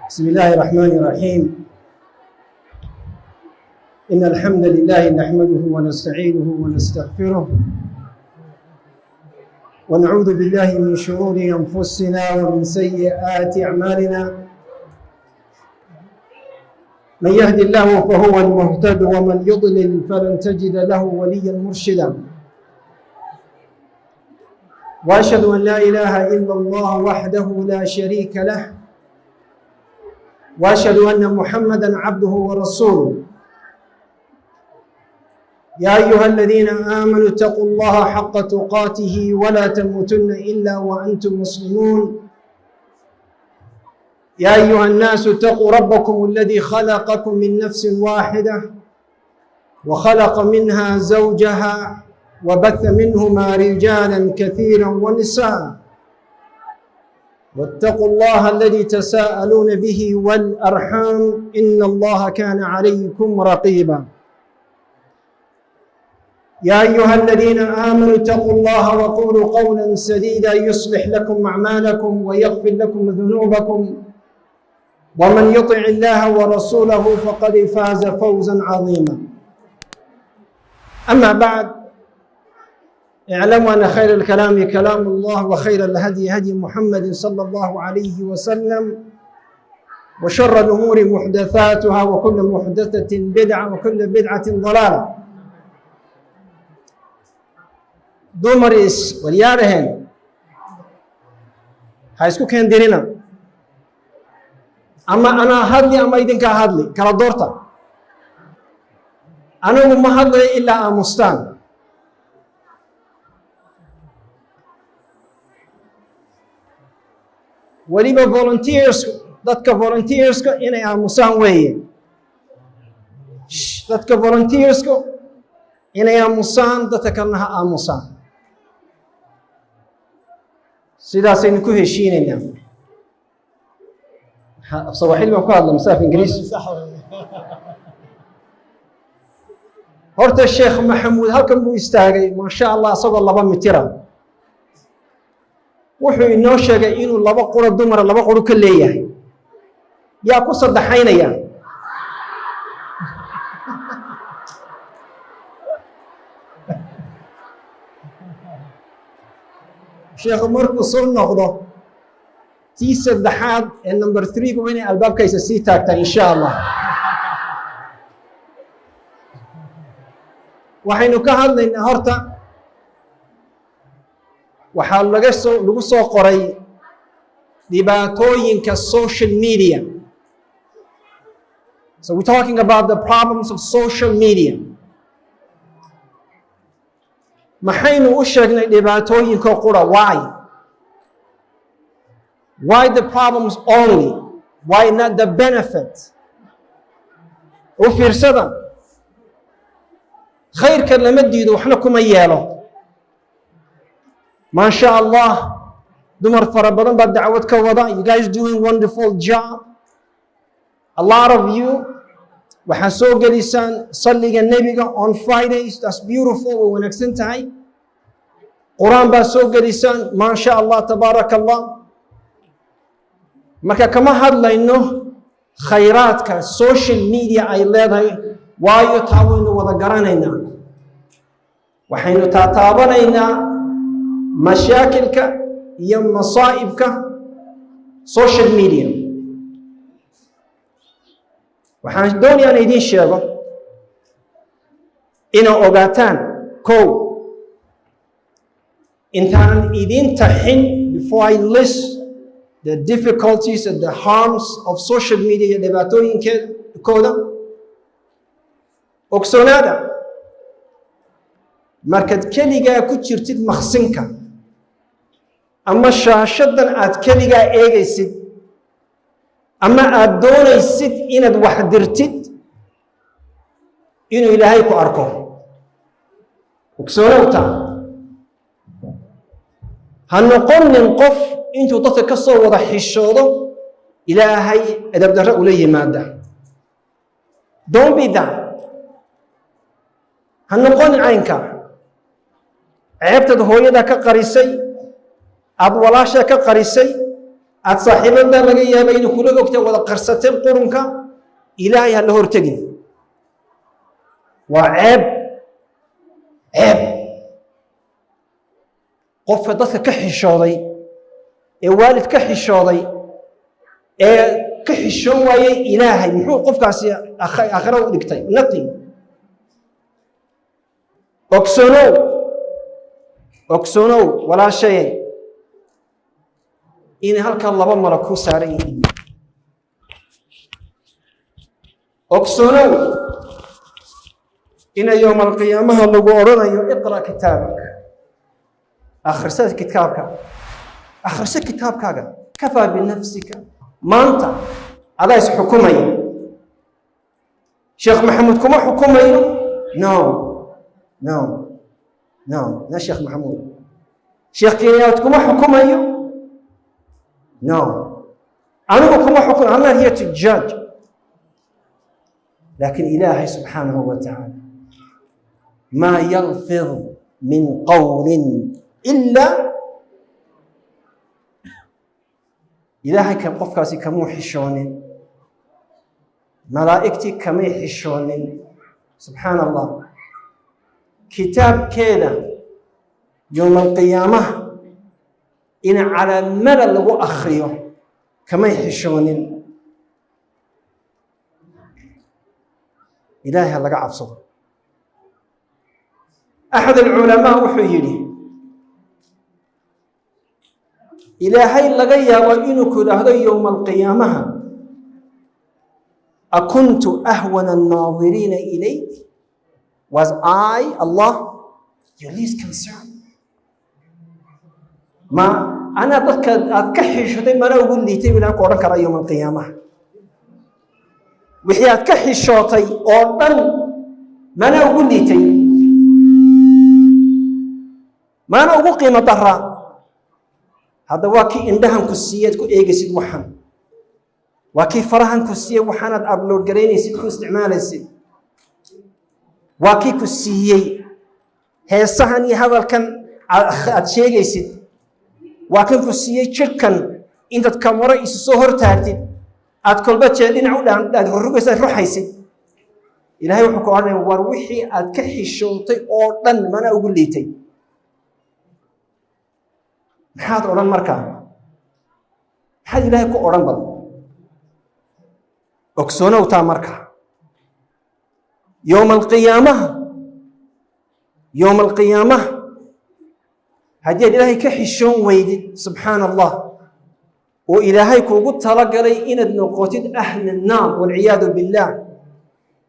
بسم الله الرحمن الرحيم. إن الحمد لله نحمده ونستعينه ونستغفره ونعوذ بالله من شرور أنفسنا ومن سيئات أعمالنا. من يهد الله فهو المهتد ومن يضلل فلن تجد له وليا مرشدا. وأشهد أن لا إله إلا الله وحده لا شريك له وأشهد أن محمدا عبده ورسوله. يا أيها الذين آمنوا اتقوا الله حق تقاته ولا تموتن إلا وأنتم مسلمون. يا أيها الناس اتقوا ربكم الذي خلقكم من نفس واحدة وخلق منها زوجها وبث منهما رجالا كثيرا ونساء. واتقوا الله الذي تساءلون به والأرحام إن الله كان عليكم رقيبا. يا أيها الذين آمنوا اتقوا الله وقولوا قولا سديدا يصلح لكم أعمالكم ويغفر لكم ذنوبكم ومن يطع الله ورسوله فقد فاز فوزا عظيما. أما بعد، اعلموا أن خير الكلام كلام الله وخير الهدي هدي محمد صلى الله عليه وسلم وشر الأمور محدثاتها وكل محدثة بدعة وكل بدعة ضلالة. dumaris walyaaraheen ha isku keendirina, ama anaa hadli ama idinkaa hadli, kala doorta. anigu ma hadlayo ilaa aamustaan. weliba dadka volunteerska inay aamusaan weeye. dadka volunteerska inay aamusaan, dadka kalena ha aamusaan. sidaasaynu ku heshiinaynaa. afsawaaxili baan ku hadla mise af ingiriis? horta sheekh maxamuud halkan buu istaagay maasha allah isagoo 2 mitira. wuxuu inoo sheegay inuu 2 quro dumara 2 quro ka leeyahay. yaa ku saddexaynaya? sheekhu markuu soo noqdo tii saddexaad ee number 3 inay albaabkaysa sii taagtaa insha allah. waxaynu ka hadlaynaa horta waxaa lagu soo qoray dhibaatooyinka social media. So we're talking about the problems of social media. maxaynu u sheegnay dhibaatooyinka qura? Why the problems only? Why not the benefit? u fiirsada, khayrka lama diido waxna kuma yeelo. ما شاء الله dumar fara badan baa dacwad ka wada. You guys doing wonderful job. A lot of you waxaa soo gelisaan salliga nebiga on Fridays. That's beautiful. way wanaagsan tahay. quraan baa soo gelisaan. ما شاء الله تبارك الله. marka kama hadlayno khayraadka social media ay leedahay, waayo taa waynu wada garanaynaa. waxaynu taataabanaynaa mashaakilka iyo masaa'ibka social media. waxaan doonayaa inaan idiin sheego inaa ogaataan kow, intaanan idiin taxin, before I list the difficulties and the harms of social media iyo dhibaatooyinkooda, ogsoonaada markaad keligaa ku jirtid maqsinka ama shaashadan aad keligaa eegaysid ama aad doonaysid inaad wax dirtid, inuu ilaahay ku arko. ogsoonowta, ha noqonin qof intuu dadka ka soo wada xishoodo ilaahay edab darro ula yimaada. don't be that. ha noqonin caynka. ceebtaad hooyada ka qarisay, aad walaasha ka qarisay, aad saaxiibada laga yaabay inuu kula ogtay wada qarsatay qurunka ilaahay ha la hortagin waa ceeb qofka dadka ka xishooday ee waalid ka xishooday ee ka xishoon waayay ilaahay muxuu qofkaasi aakhira u dhigtay nothing ogsoonow walaashay in halka laba malak ku saaran yihiin ogsoonow in yawm alqiyaamaha lagu oranayo iqra kitaabaka akhrisad kitaabkaaga kafaa binafsika maanta adaa is xukumaya sheekh maxamuud kuma xukumayo no sheekh maxamuud sheekh kenyaat kuma xukumayo anigu kuma xukumayo I'm not here to judge لكن إلهي سبحانه وتعالى ما يلفظ من قول إلا إلهي كم قفكاسي كمو حشون ملائكتي كمي حشون سبحان الله كتاب كذا يوم القيامة إن على الملل وأخريه كمي حشون إلهي هلقى عبصه أحد العلماء وحيري إلهي لغاية وإنك هذا يوم القيامة أكنت أهون الناظرين إليك was I Allah your least concern ما أنا أتكحي شدي ما أنا أقول لي تبي لك ورك على يوم القيامة وحياة كحي الشاطي أردن ما أنا أقول لي تبي ما أنا أقول قيمة ضرّة هذا واكي عندهم كسيات كو إيجسيد وحن واكي فرحان كسية وحنات أبلور جريني سيد كو استعمال سيد واكي كسية هي صحني هذا كان أتشيء سيد واكي كسية شكن إنت كاميرا يسوهر تهديد أتكل بتشيلين عودان الرجل روح يسيد إلهي وحكوا عنه وروحي أتكحي الشوطي أردن ما أنا أقول لي تي maxaad oran markaa maxaad ilaahay ku oran bal ogsoonow taa marka yawm alqiyaamah haddii ilaahay ka xishoon weydid subxaan allah oo ilaahay kuugu talagalay inaad noqotid ahli naar walciyaadu billaah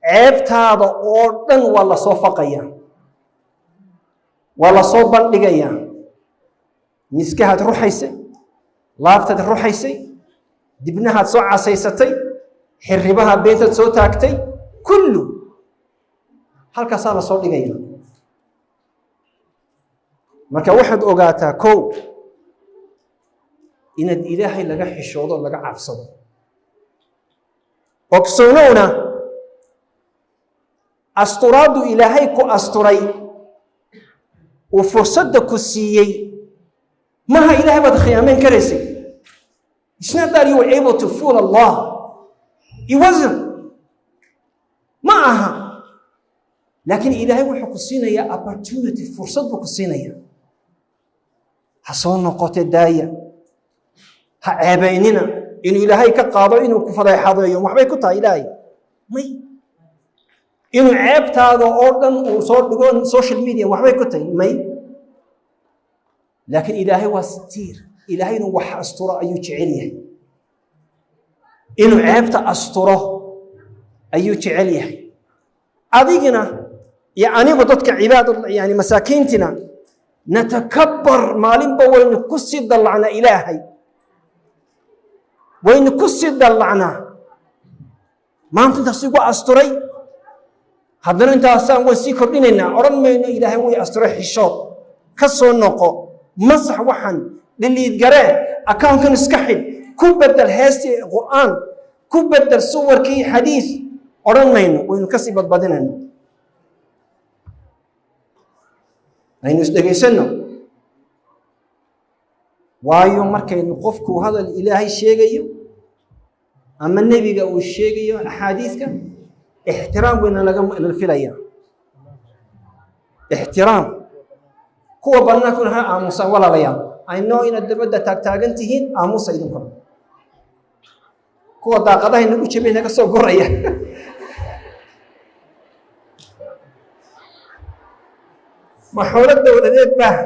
ceebtaada oo dhan waa la soo faqaya waa la soo bandhigaya miskahaad ruxaysay laabtaad ruxaysay dibnahaad soo casaysatay xirribaha beentaad soo taagtay kullu halkaasaa la soo dhigaya marka waxaad ogaataa kow inaad ilaahay laga xishoodo laga cabsado ogsoonowna asturaaddu ilaahay ku asturay uu fursadda ku siiyey maha ilaahay baad khiyaamayn karaysay it's not that you were able to fool Allah it wasn't ma aha laakiin ilaahay wuxuu ku siinayaa opportunity fursad buu ku siinayaa ha soo noqote daaya ha ceebaynina inuu ilaahay ka qaado inuu ku fadeexadeeyo waxbay ku tahay ilaahay may inuu ceebtaada oo dhan uu soo dhigo social media waxbay ku tahay may لكن إلهي واستير إلهي إنه وح أسطره أيو تعليه إنه عيبت أسطره أيو تعليه أذيقنا يعني بدتك عباد يعني مساكينتنا نتكبر مالين بوين كسي ضلعنا إلهي وين كسي ضلعنا ما أنت تسيقوا أسطري هذا أنت أسان وسيكر لنا أرن ما إنه إلهي وي أسطري حشاط كسو النقو مسح وحن للي يتقرأ أكان كان اسكحل كبدل هاسي قرآن كبدل صور كي حديث أرن مينو وينكسب بدنا أين يستجيسنا waayo markaynu qofku hadal ilaahay sheegayo ama nebiga uu sheegayo axaadiiska ixtiraam weyna laga filaya ixtiraam kuwa bannaankuna ha aamusaan walaalayaal I know inaad dabadda taagtaagan tihiin aamusa idinkuna kuwa daaqadaha inagu jabay naga soo goraya ma xoolo dowladeed baa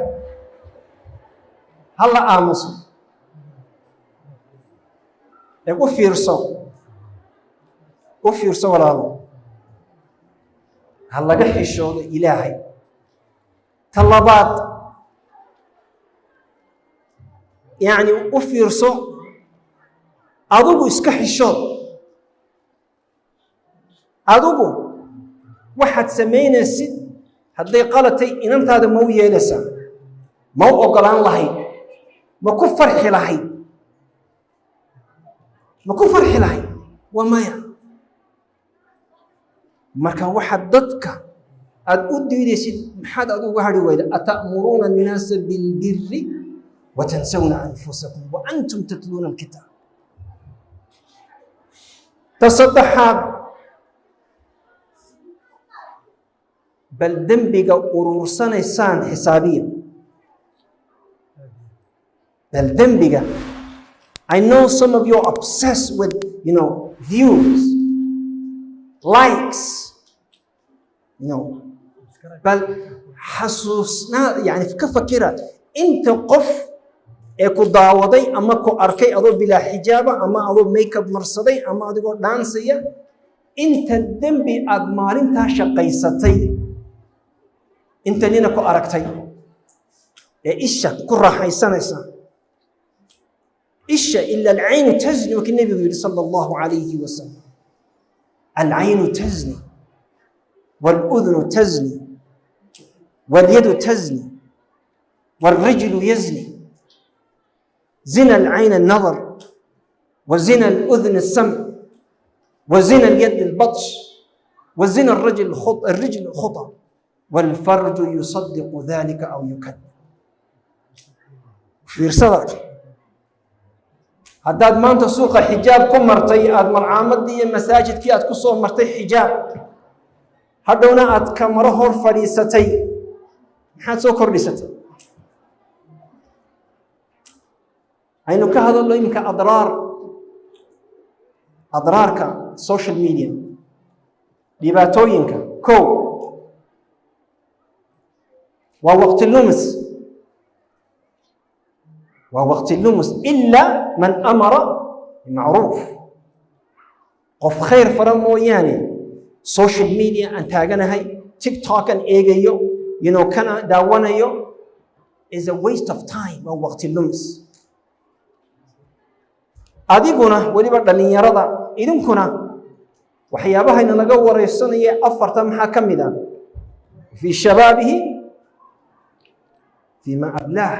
hala aamuso ee u fiirso walaalo ha laga xishoodo ilaahay talabaad yani u fiirso adigu iska xishood adigu waxaad samaynaysid hadday qalatay inantaada ma u yeelaysaa ma u ogolaan lahayd ma ku farxi lahayd waa maya marka waxaad dadka aad u diidaysid maxaad adigu hadhi weyda ata'muruuna annaasa bilbirri watansawna anfusakum wa antum tatluuna alkitaab tasaddexaad bal dembiga uruursanaysaan xisaabiya bal dembiga I know some of you are obsessed with views likes bal xasuusnaa yani ka fakira inta qof ee ku daawaday ama ku arkay adoo bilaa xijaaba ama adoo makeup marsaday ama adigoo dhaansaya inta dembi aad maalintaa shaqaysatay inta nina ku aragtay ee isha ku raaxaysanaysa isha ila alcaynu tazni wakii nebigu yidhi sala allahu calayhi wasalam alcaynu tazni والأذن تزني واليد تزني والرجل يزني زنا العين النظر وزنا الأذن السمع وزنا اليد البطش وزنا الرجل الخطأ والفرج يصدق ذلك أو يكذب في رسالة هداد ما أنت سوق حجاب كم مرتي أد مرعامد دي مساجد كي أد كسو مرتي حجاب hadhowna aad kamaro hor fadhiisatay maxaad soo kordhisatay aynu ka hadalno iminka adraarka social media dhibaatooyinka kow waa waqti lumis ila man amara bimacruuf qof khayr fara mooyaane social media aan taaganahay TikTok aan eegayo kana daawanayo is a waste of time waa waqti lumis adiguna waliba dhalinyarada idinkuna waxyaabahayna laga wareysanaya afarta maxaa ka mid ah fi shabaabihi fima ablah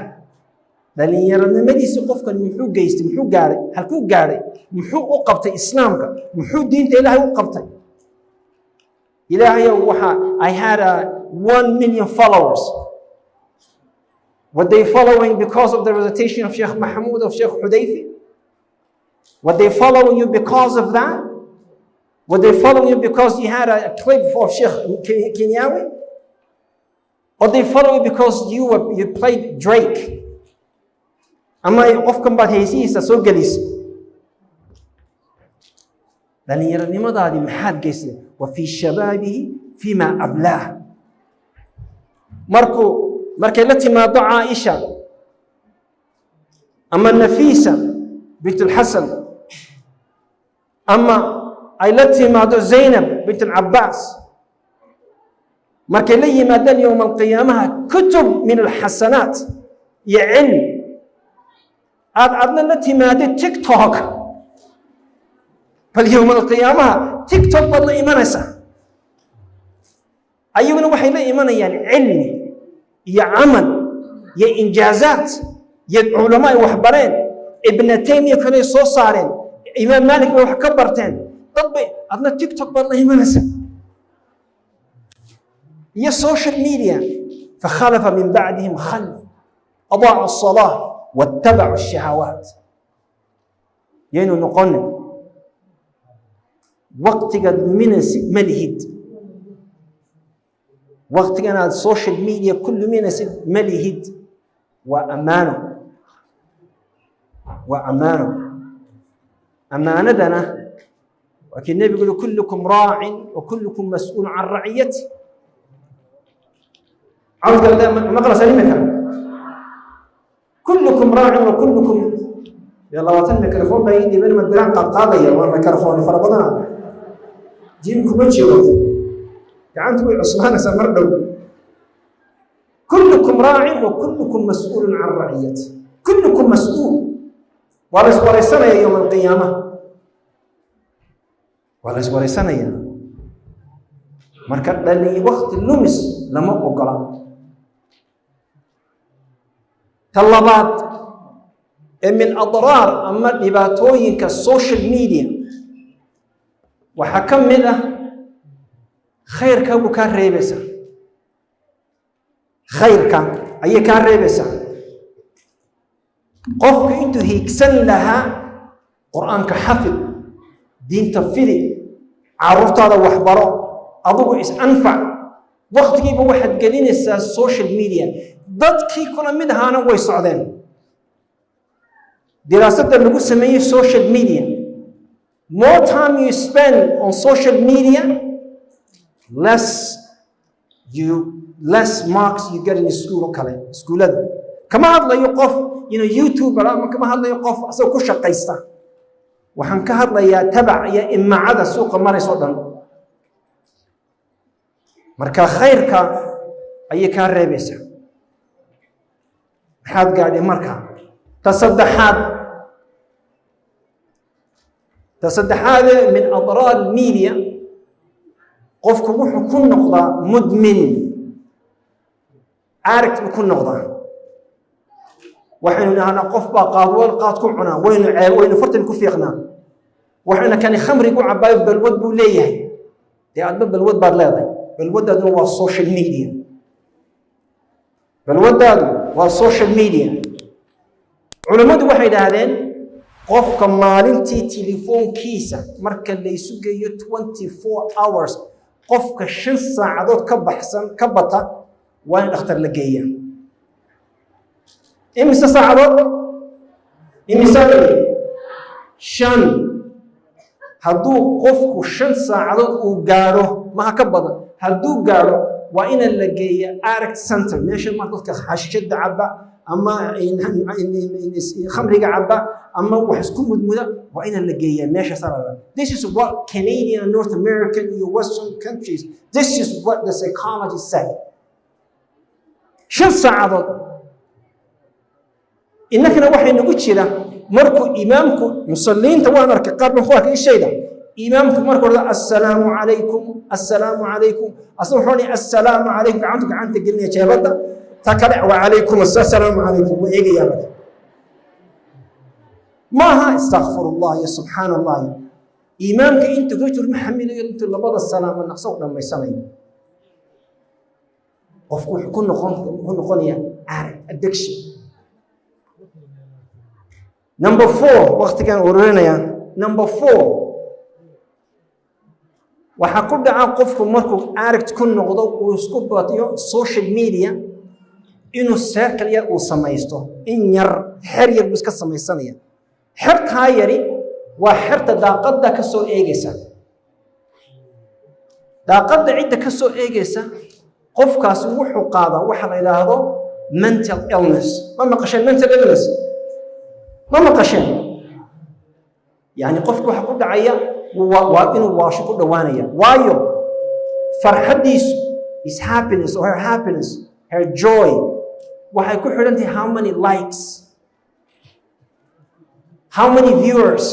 dhalinyaranimadiisa qofkan muxuu geystay muxuu gaaray halkuu gaaray muxuu u qabtay islaamka muxuu diinta ilaahay u qabtay I had 1 million followers. Were they following because of the recitation of Sheikh Mahmoud of Sheikh Hudayfi? Were they following you because of that? Were they following you because you had a clip of Sheikh Kenyawi? Or they follow you because you played Drake? Ama qofkan baad haysiisa soo gelis dhalinyaranimadaadii maxaad geysay وفي شبابه فيما أبلاه markay la timaado عائشة أما النفيسة بنت الحسن أما ay la timaado زينب بنت العباس markay la yimaadaan يوم القيامة كتب من الحسنات يعلم أدنى la timaado TikTok bal يوم القيامة TikTok baad la imanaysaa ayaguna waxay la imanayaan cilmi iyo camal iyo injaazaat iyo culamo ay wax bareen ibn Taymiyyah kale soo saareen imaam Malik way wax ka barteen dad bay adna TikTok baad la imanaysaa iyo social media فخلف من بعدهم خلف أضاعوا الصلاة واتبعوا الشهوات ينو نقول وقت قد من ملهد وقت كان السوشيال ميديا كل من ملهد وأمانه أمانتنا وكن النبي يقول كلكم راع وكلكم مسؤول عن رعيته عاوز مقرأ سليمة كلكم راع وكلكم يلا وطن ميكروفون بايدي بين مدران قاضية والميكروفون فربنا جيمكم وجهي وقت يعني تقول عثمان سمردو كلكم راع وكلكم مسؤول عن رعيته كلكم مسؤول ولا سنة يوم القيامة ولا سنة مركب للي وقت اللمس لما أقرأ طلبات من أضرار أما دباتوين كالسوشيال ميديا وحكم منه خير كابو كان ريبسا خير كان أي كان ريبسا قفك انتو هيكسن لها قرآن كحفظ دين تفيدي عرفت هذا وحبره أضوء إس أنفع وقت كيف واحد قالين السوشيال ميديا ضد كي كنا مدها أنا ويصعدين دراسة اللي سميه social media more time you spend on social media less marks you get in school هذا كما هذا يقف يوتيوب كما هذا يقف أسوي كل شيء قيسته وحن كهذا يا تبع يا إما عدا سوق مرة صدام مركا خيرك أي كان ريبسه حاد قاعد مركا تصدحات من أضرار الميديا قفك وحو كل نقطة مدمن عارك بكل نقطة وحين أنا قف باقاضوال قاتكم عنا وين فرتن كفيقنا وحين كان خمر يقول عبايب بالود بوليه دي عدب بالود بارلاده بالود هو السوشيال ميديا بالود هو السوشيال ميديا علماء واحد هذين قف كمالنتي تليفون كيسة مركز ليسوق 24 hours قف كشن ساعات كبحسن كبطة وين اختار لقيه إمسا ساعات إمسا شن هدو قف كشن ساعات وقاره ما كبطة هدو قاره وين اللقيه أرك سنتر ماشي ما تذكر حشد عبا أما إن خمرة عبا أما وحسكم مدمدة وإن اللقيه ماشي صار. This is what Canadian, North American, Western countries. This is what the psychology said. شو السعادة؟ إنك نوحي نقول كذا مركو إمامكم مصلين توانا ركقات من خواتي الشيء ده إمامكم مركو السلام عليكم السلام عليكم أصلحوني السلام عليكم عنك قلني شابتا تكرع وعليكم السلام عليكم وإيجي يا بدا ما ها استغفر الله يا سبحان الله إمامك أنت قلت المحمد أنت لبض السلام النقصوك لما يسمين وفقوا كنا قنيا addiction. Number 4 وقت كان ورينا يا number 4 وحقول دعاء قفكم مركو عارك تكون نقضوا ويسكب بطيء social media إنه ساكل ير وسمايسته إن ير حرير بس كسمايسانية حرت هايري وحرت داقد دا كسو إيجيسا داقد عيد كسو إيجيسا قف كاس وحو قاضا وحلا إلى هذا mental illness ما مقشن mental illness ما مقشن يعني قفك وحقول دعايا وإنه واشكو دوانيا وايو فرحديس is happiness or her happiness her joy وحيكون حرنتي how many likes how many viewers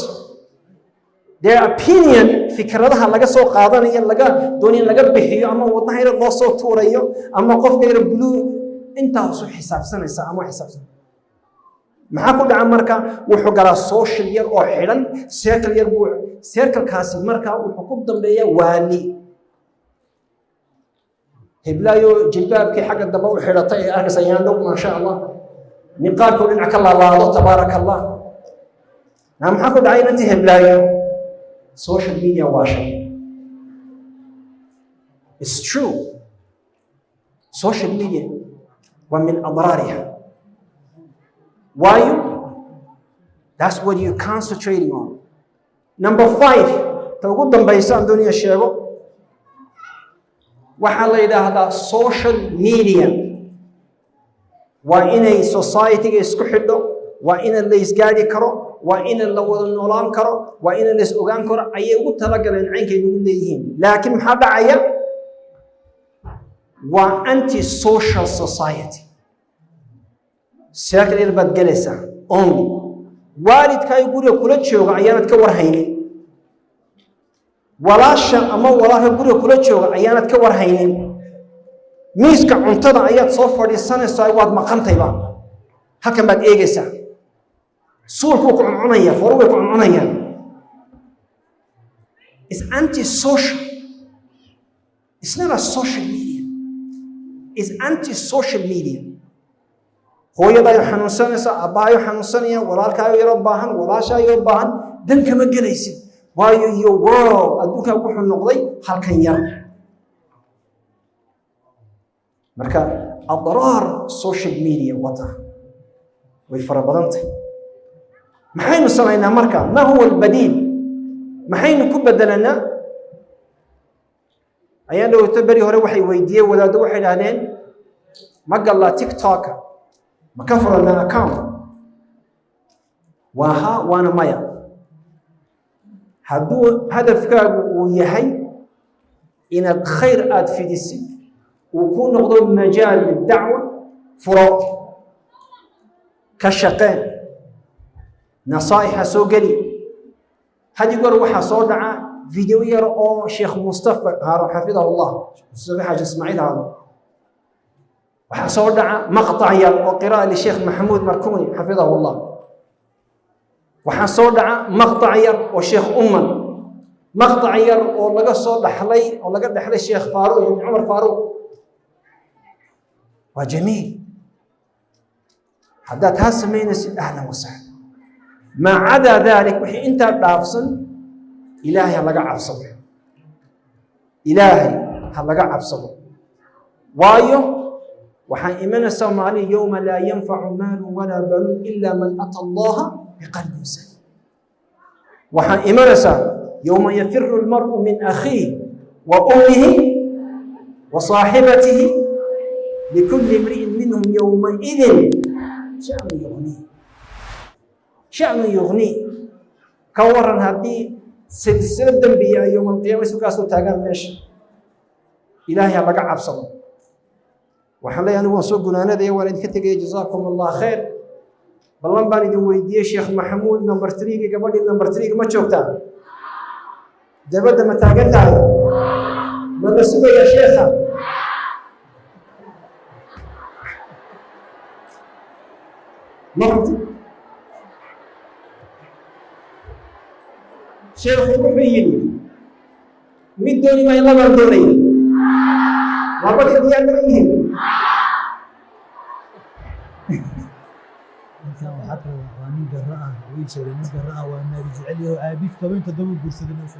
their opinion فكرتها لقى سو قادنيا لقى دوني لقى بحيو أما وضعها يرى الله سو توريو أما قفك يرى بلو انت سو حساب سنة أما حساب سنة maxaa ku dhaca marka wuxuu galaa social yar oo xiran circle yar buu circle kaasi marka wuxuu ku dambeeyaa waali hiblaayo jilbaabkii xagga daba u xiratay arkaysan dhow ma sha Allah niqaabku dhinac ka laalaado tabaaraka allah maxaa ku dhacay intii heblaayo social media waa shay. It's true. Social media ومن أضرارها. Why? That's what you're concentrating on. Number 5, تقول بيسان دنيا شيء وحلا إذا هذا social media وإن society يسكحله وإن اللي يسقادي كرو وإن اللي ونولان كرو وإن اللي يسقان كرو أيه وتلاقي العين كيقول ليهم لكن هذا عيا وأنتي social society ساكن إلى بعد جلسة only والد كاي يقول كل شيء عيانة كور هيني ولا شيء أما ولا يقول كل شيء عيانة كور هيني ميسك عنتظر عيات صفر السنة سايواد مقام تيبان هكذا بعد إيه جلسة صورك عن عنيا فروك عن عنيا it's anti-social. It's not a social media. It's anti-social media. hooyada ay xanuunsanaysa abaayo xanuunsanaya walaalkaayo yaro baahan walaashaayo baahan dan kama galaysid waayo your world adduunka wuxuu noqday halkan yar marka adrar social media wata way fara badantay maxaynu samaynaa marka ma huwa albadiil maxaynu ku bedelanaa ayaan dhawto bari hore waxay weydiiyeen wadaado waxay yiraahdeen ma gala tiktok ما كفر لنا account وها وانا مايا هدفك ويهي إن الخير آد في ديسي ويكون نقضي مجال للدعوة فرات كالشقين نصائح سوقلي هذه يقول روحها صودعة فيديو يرى شيخ مصطفى هارون حفظه الله مصطفى حاج اسماعيل هذا وحصور دعا مقطع وقراءة للشيخ محمود مركوني حفظه الله وحصور دعا مقطع والشيخ أمن مقطع ولقى صوت دحلي ولقى دحلي الشيخ فاروق يعني عمر فاروق وجميل حدات هاسمين أهلا وسهلا ما عدا ذلك وحي انت بافصل إلهي هلقى عفصل إلهي هلقى عفصل وايو وحان إيمان السومالي يوم لا ينفع مال ولا بنون إلا من أتى الله بقلب سليم وحان إيمان يوم يفر المرء من أخيه وأمه وصاحبته لكل امرئ منهم يومئذ شأن يغنيه شأن يغنيه كورن هذه سلسلة دنبية يوم القيامة سكاسو تاقان ماشي إلهي الله قعب صلى وحلا يعني وصوق جنانا ولا نكتب جزاكم الله خير بالله باني دو ويدي شيخ محمود نمبر 3 قبل نمبر 3 ما شوفتها دبدا ما تاجرتها ما نسوي يا شيخة مرتي شيخ محيي مدوني ما يلا مردوني ما بدي ديان مني حتى واني جراء ويشري من جراء وانا رجع لي وابيف كمان تدور برسل الناس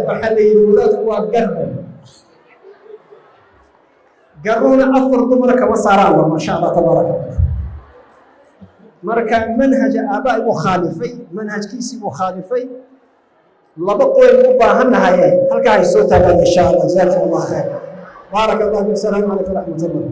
واحد يقولات هو قرونا أفر دمرك وصارا ما شاء الله تبارك الله مركا منهج آباء مخالفي منهج كيسي مخالفي لبقوا المباهنة هاي هل كاي صوتها إن شاء الله جزاكم الله خير بارك الله فيك السلام عليكم ورحمة الله